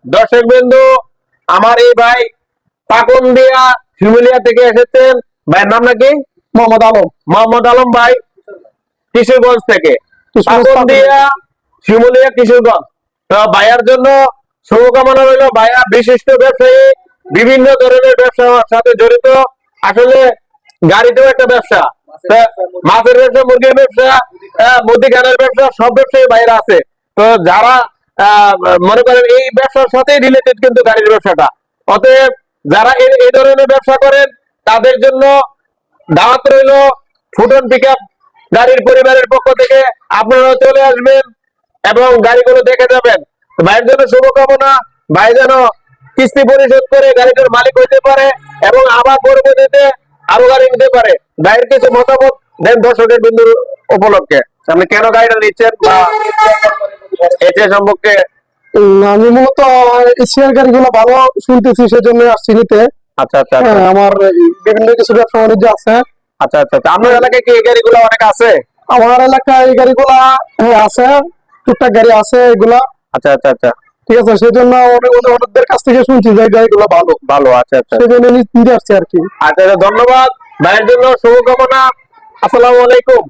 দর্শক বিন্দু, আমার এই ভাই পাকুন্দিয়া শিমুলিয়া থেকে এসেছেন। ভাইয়ের নাম নাকি? মোহাম্মদ আলম। মোহাম্মদ আলম ভাই কিশোরগঞ্জ থেকে, পাকুন্দিয়া শিমুলিয়া কিশোরগঞ্জ। তো ভাইয়ার জন্য শুভকামনা রইল। ভাইয়া বিশিষ্ট ব্যবসায়ী, বিভিন্ন ধরনের ব্যবসার সাথে জড়িত। আসলে গাড়িতেও একটা ব্যবসা, মাছের ব্যবসা, মুরগির ব্যবসা, মুদিখানার ব্যবসা, সব ব্যবসায়ী বাইরে আছে। তো যারা মনে করেন এই ব্যবসার সাথে রিলেটেড কিন্তু গাড়ির ব্যবসাটা, অতএব যারা এই ধরনের ব্যবসা করেন তাদের জন্য দাওয়াত রইল। ফুটন পিকআপ গাড়ির পরিবারের পক্ষ থেকে আপনারা চলে আসবেন এবং গাড়িগুলো দেখে যাবেন। ভাইয়ের জন্য শুভকামনা। ভাই যেন কিস্তি পরিশোধ করে গাড়িটার মালিক হইতে পারে এবং আবার পরবর্তীতে আরো গাড়ি নিতে পারে। ভাইয়ের কিছু মতামত দেন দর্শকের বিন্দুর উপলক্ষে। আপনি কেন গাড়িটা নিচ্ছেন বা এসে সম্পর্কে? আমি মূলত এশিয়ার গাড়িগুলো ভালো শুনতেছি, সেজন্য আসছি নিতে। আচ্ছা আচ্ছা, আমার বিভিন্ন কিছু ব্যবসা বাণিজ্য আছে। আচ্ছা আচ্ছা। আপনার এলাকায় কি এই গাড়িগুলো অনেক আছে? আমার এলাকায় এই গাড়িগুলা আছে, টুকটাক গাড়ি আছে এগুলা। আচ্ছা আচ্ছা আচ্ছা, ঠিক আছে, সেজন্য অনেকদের কাছ থেকে শুনছি যে গাড়িগুলো ভালো ভালো। আচ্ছা আচ্ছা, সেজন্য নিতে আসছি আর কি। আচ্ছা ধন্যবাদ। ভাইয়ের জন্য শুভকামনা। আসসালামু আলাইকুম।